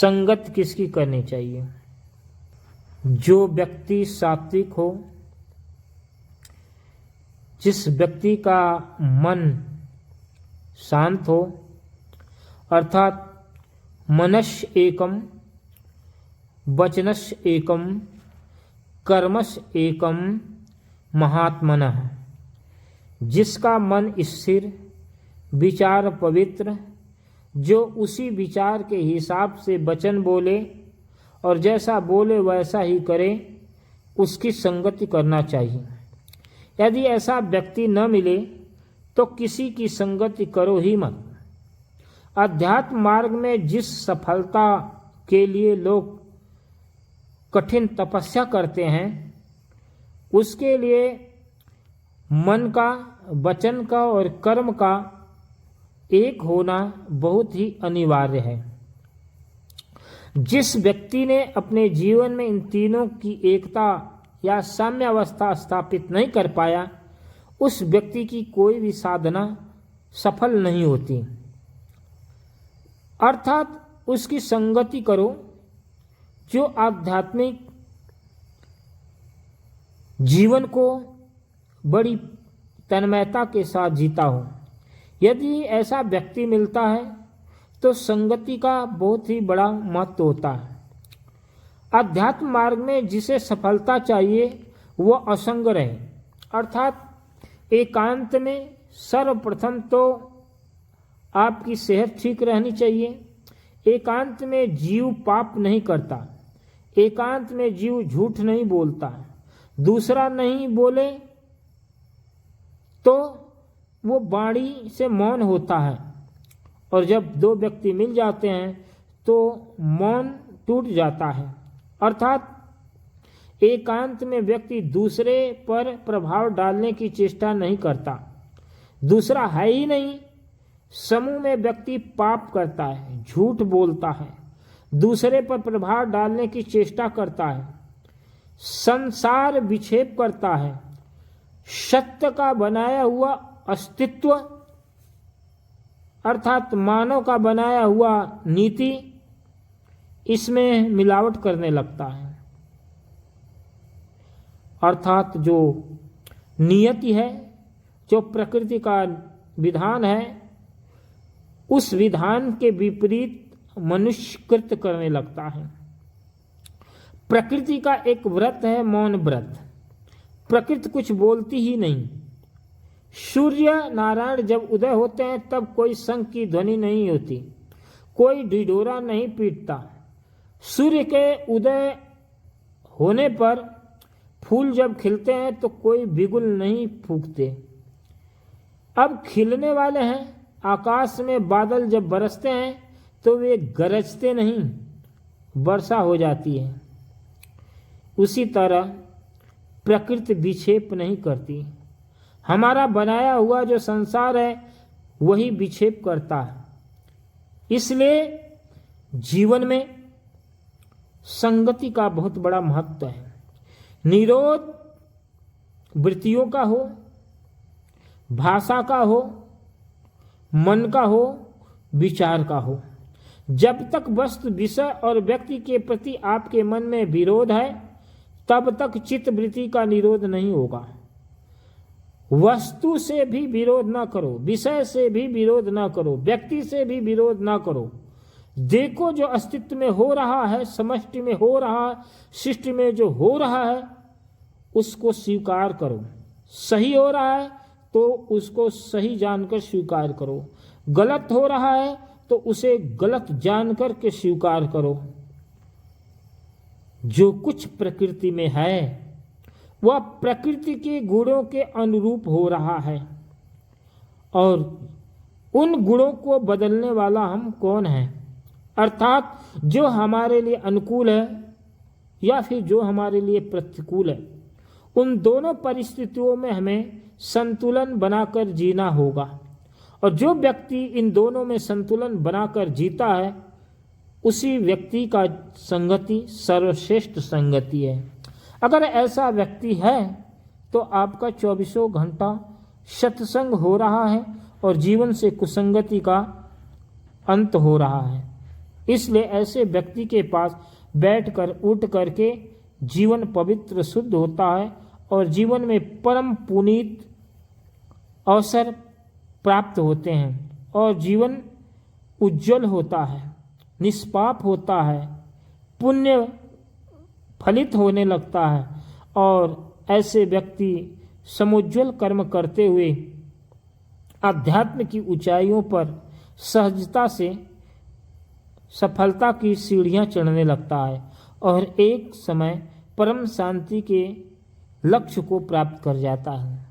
संगत किसकी करनी चाहिए? जो व्यक्ति सात्विक हो, जिस व्यक्ति का मन शांत हो, अर्थात मनस्य एकम, वचनस्य एकम, कर्मस्य एकम महात्मनः, जिसका मन स्थिर, विचार पवित्र, जो उसी विचार के हिसाब से वचन बोले और जैसा बोले वैसा ही करे, उसकी संगति करना चाहिए। यदि ऐसा व्यक्ति न मिले तो किसी की संगति करो ही मत। अध्यात्म मार्ग में जिस सफलता के लिए लोग कठिन तपस्या करते हैं, उसके लिए मन का, वचन का और कर्म का एक होना बहुत ही अनिवार्य है। जिस व्यक्ति ने अपने जीवन में इन तीनों की एकता या साम्यावस्था स्थापित नहीं कर पाया, उस व्यक्ति की कोई भी साधना सफल नहीं होती। अर्थात उसकी संगति करो जो आध्यात्मिक जीवन को बड़ी तन्मयता के साथ जीता हो। यदि ऐसा व्यक्ति मिलता है तो संगति का बहुत ही बड़ा महत्व होता है। अध्यात्म मार्ग में जिसे सफलता चाहिए वह असंग रहे, अर्थात एकांत में। सर्वप्रथम तो आपकी सेहत ठीक रहनी चाहिए। एकांत में जीव पाप नहीं करता, एकांत में जीव झूठ नहीं बोलता, दूसरा नहीं बोले तो वो वाणी से मौन होता है। और जब दो व्यक्ति मिल जाते हैं तो मौन टूट जाता है। अर्थात एकांत में व्यक्ति दूसरे पर प्रभाव डालने की चेष्टा नहीं करता, दूसरा है ही नहीं। समूह में व्यक्ति पाप करता है, झूठ बोलता है, दूसरे पर प्रभाव डालने की चेष्टा करता है, संसार विक्षेप करता है, सत्य का बनाया हुआ अस्तित्व अर्थात मानव का बनाया हुआ नीति, इसमें मिलावट करने लगता है। अर्थात जो नियति है, जो प्रकृति का विधान है, उस विधान के विपरीत मनुष्य कृत्य करने लगता है। प्रकृति का एक व्रत है मौन व्रत। प्रकृति कुछ बोलती ही नहीं। सूर्य नारायण जब उदय होते हैं तब कोई शंख की ध्वनि नहीं होती, कोई ढिढोरा नहीं पीटता। सूर्य के उदय होने पर फूल जब खिलते हैं तो कोई बिगुल नहीं फूंकते। अब खिलने वाले हैं, आकाश में बादल जब बरसते हैं तो वे गरजते नहीं, वर्षा हो जाती है। उसी तरह प्रकृति विक्षेप नहीं करती। हमारा बनाया हुआ जो संसार है वही विक्षेप करता है। इसलिए जीवन में संगति का बहुत बड़ा महत्व है। निरोध वृत्तियों का हो, भाषा का हो, मन का हो, विचार का हो। जब तक वस्तु, विषय और व्यक्ति के प्रति आपके मन में विरोध है तब तक चित्त वृत्ति का निरोध नहीं होगा। वस्तु से भी विरोध ना करो, विषय से भी विरोध ना करो, व्यक्ति से भी विरोध ना करो। देखो जो अस्तित्व में हो रहा है, समष्टि में हो रहा है, सृष्टि में जो हो रहा है उसको स्वीकार करो। सही हो रहा है तो उसको सही जानकर स्वीकार करो, गलत हो रहा है तो उसे गलत जानकर के स्वीकार करो। जो कुछ प्रकृति में है वह प्रकृति के गुणों के अनुरूप हो रहा है, और उन गुणों को बदलने वाला हम कौन है? अर्थात जो हमारे लिए अनुकूल है या फिर जो हमारे लिए प्रतिकूल है, उन दोनों परिस्थितियों में हमें संतुलन बनाकर जीना होगा। और जो व्यक्ति इन दोनों में संतुलन बनाकर जीता है उसी व्यक्ति का संगति सर्वश्रेष्ठ संगति है। अगर ऐसा व्यक्ति है तो आपका 24 घंटा सत्संग हो रहा है और जीवन से कुसंगति का अंत हो रहा है। इसलिए ऐसे व्यक्ति के पास बैठकर उठ करके जीवन पवित्र शुद्ध होता है और जीवन में परम पुनीत अवसर प्राप्त होते हैं और जीवन उज्जवल होता है, निष्पाप होता है, पुण्य फलित होने लगता है और ऐसे व्यक्ति समुज्ज्वल कर्म करते हुए अध्यात्म की ऊंचाइयों पर सहजता से सफलता की सीढ़ियां चढ़ने लगता है और एक समय परम शांति के लक्ष्य को प्राप्त कर जाता है।